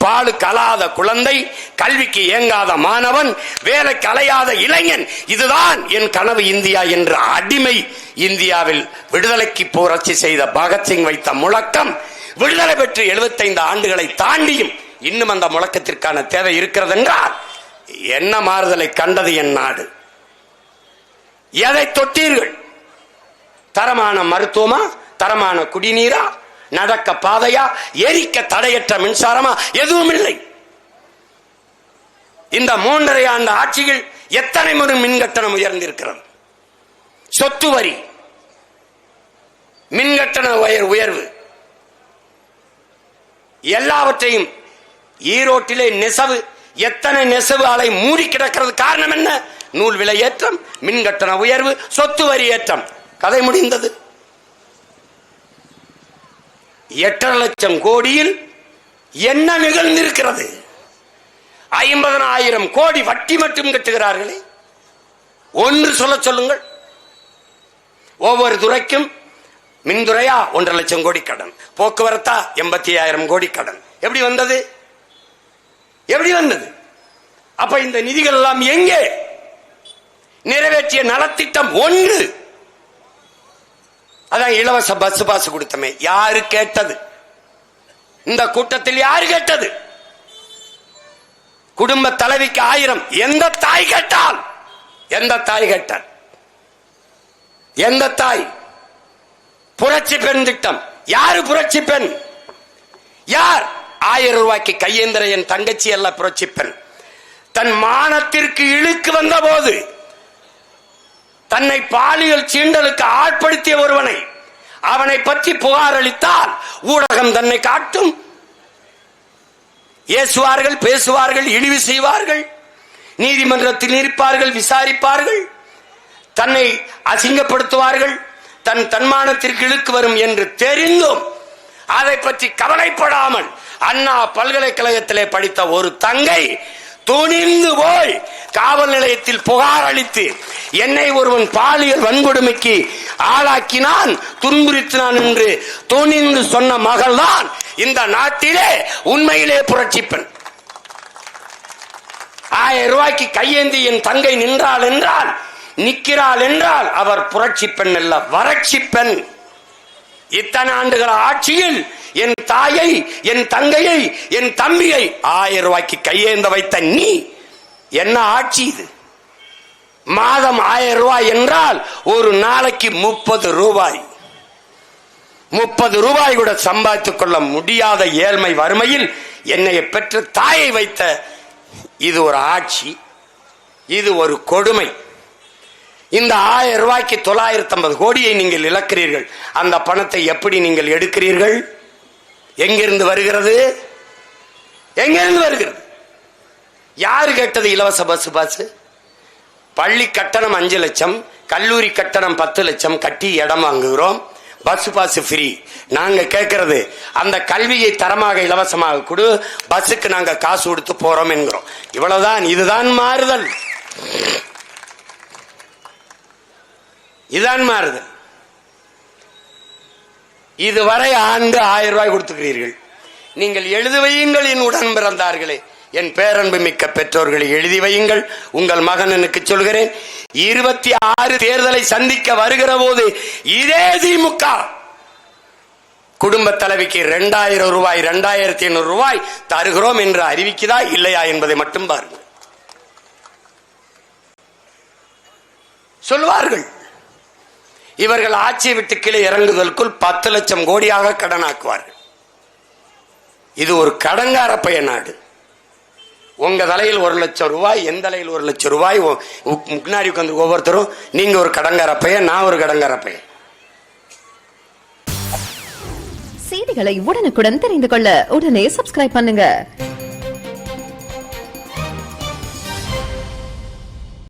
பாலு கலாத குழந்தை, கல்விக்கு ஏங்காத மாணவன், வேலைக்கு அலையாத இளைஞன், இதுதான் என் கனவு இந்தியா என்ற அடிமை இந்தியாவில் விடுதலைக்கு புரட்சி செய்த பகத்சிங் வைத்த முழக்கம் விடுதலை பெற்று 75 ஆண்டுகளை தாண்டியும் இன்னும் அந்த முழக்கத்திற்கான தேவை இருக்கிறது என்றால் என்ன மாறுதலை கண்டது என் நாடு? எதை தொட்டீர்கள்? தரமான மருத்துவமா, தரமான குடிநீரா, நடக்க பாதையா, எரிக்க தடையற்ற மின்சாரமா? எதுவும் இல்லை. இந்த 3.5 ஆண்டு ஆட்சியில் எத்தனை முறை மின் கட்டணம் உயர்ந்திருக்கிறது? சொத்து வரி, மின் கட்டண உயர்வு, எல்லாவற்றையும் ஈரோட்டிலே நெசவு, எத்தனை நெசவு ஆலை மூடி கிடக்கிறது. காரணம் என்ன? நூல் விலை ஏற்றம், மின் கட்டண உயர்வு, சொத்து வரி ஏற்றம். கதை முடிந்தது. 8.5 லட்சம் கோடியில் என்ன நிகழ்ந்திருக்கிறது? 50,000 கோடி வட்டி மட்டும் கட்டுகிறார்களே. ஒன்று சொல்ல சொல்லுங்கள். ஒவ்வொரு துறைக்கும், மின்துறையா 1.5 லட்சம் கோடி கடன், போக்குவரத்தா 85,000 கோடி கடன். எப்படி வந்தது? எப்படி வந்தது? அப்ப இந்த நிதிகள் எல்லாம் எங்கே? நிறைவேற்றிய நலத்திட்டம் ஒன்று, அதான் இலவச பஸ் பாஸ் கொடுத்தமே. யாரு கேட்டது? இந்த கூட்டத்தில் யாரு கேட்டது? குடும்ப தலைவிக்கு 1000. எந்த தாய் கேட்டால்? எந்த தாய் கேட்டால்? எந்த தாய்? புரட்சி பெண் திட்டம். யாரு புரட்சி பெண்? யார்? 1000 ரூபாய்க்கு கையேந்திர என் தங்கச்சி அல்ல புரட்சி பெண். தன் மானத்திற்கு இழுக்கு வந்த போது தன்னை பாலியல் சீண்டலுக்கு ஆட்படுத்திய ஒருவனை, அவனை பற்றி புகார் அளித்தால் ஊடகம் தன்னை காட்டும். ஏசுவார்கள், பேசுவார்கள், இழிவு செய்வார்கள், நீதிமன்றத்தில் நிற்பார்கள், விசாரிப்பார்கள், தன்னை அசிங்கப்படுத்துவார்கள், தன் தன்மானத்திற்கு இழுக்கு வரும் என்று தெரிந்தும் அதை பற்றி கவலைப்படாமல் அண்ணா பல்கலைக்கழகத்திலே படித்த ஒரு தங்கை துணிந்து போய் காவல் நிலையத்தில் புகார் அளித்து என்னை ஒருவன் பாலியல் வன்கொடுமைக்கு ஆளாக்கினான், துன்புறுத்தினான் என்று துணிந்து சொன்ன மகள் தான் இந்த நாட்டிலே உண்மையிலே புரட்சி பெண். 1000 ரூபாய்க்கு கையேந்தி என் தங்கை நின்றாள் என்றால், நிற்கிறாள் என்றால் அவர் புரட்சி பெண் அல்ல, வறட்சி பெண். இத்தனை ஆண்டுகள் ஆட்சியில் என் தாயை, என் தங்கையை, என் தம்பியை 1000 ரூபாய்க்கு கையேந்த வைத்த நீ என்ன ஆட்சி இது? மாதம் 1000 ரூபாய் என்றால் ஒரு நாளைக்கு 30 ரூபாய். 30 ரூபாய் கூட சம்பாதித்துக் கொள்ள முடியாத ஏழ்மை வறுமையில் என்னை பெற்ற தாயை வைத்த இது ஒரு ஆட்சி, இது ஒரு கொடுமை. இந்த 1000 ரூபாய்க்கு 950 கோடியை நீங்கள் இழக்கிறீர்கள். அந்த பணத்தை எப்படி நீங்கள் எடுக்கிறீர்கள்? எங்கிருந்து வருகிறது? எங்கிருந்து வருகிறது? யாரு கேட்டது இலவச பஸ் பாஸ்? பள்ளி கட்டணம் 5 லட்சம், கல்லூரி கட்டணம் 10 லட்சம் கட்டி இடம் வாங்குகிறோம், பஸ் பாஸ் ஃப்ரீ. நாங்க கேட்கிறது அந்த கல்வியை தரமாக இலவசமாக கொடு, பஸ்ஸுக்கு நாங்க காசு கொடுத்து போறோம் என்கிறோம். இவ்வளவுதான். இதுதான் மாறுதல். இதுதான் மாறுதல். இதுவரை ஆண்டு 1000 ரூபாய் கொடுத்துக்கிறீர்கள். நீங்கள் எழுதி வையுங்கள் என் உடன் பிறந்தார்களே, என் பேரன்பு மிக்க பெற்றோர்களை எழுதி வையுங்கள். உங்கள் மகனுக்கு சொல்கிறேன், 26 தேர்தலை சந்திக்க வருகிற போது இதே திமுக குடும்ப தலைவிக்கு 2000 ரூபாய், 2500 ரூபாய் தருகிறோம் என்று அறிவிக்குதா இல்லையா என்பதை மட்டும் பாருங்கள். சொல்வார்கள். இவர்கள் ஆட்சியை விட்டு கீழே இறங்குதலுக்குள் 10 லட்சம் கோடியாக கடனாக்குவார்கள். இது ஒரு கடங்கார பைய நாடு. உங்க தலையில் 1 லட்சம் ரூபாய், என் தலையில் 1 லட்சம் ரூபாய், முன்னாடி உட்கார்ந்து ஒவ்வொருத்தரும் நீங்க ஒரு கடங்கார பையன், நான் ஒரு கடங்கார பையன். செய்திகளை உடனுக்குடன் தெரிந்து கொள்ள உடனே சப்ஸ்கிரைப் பண்ணுங்க.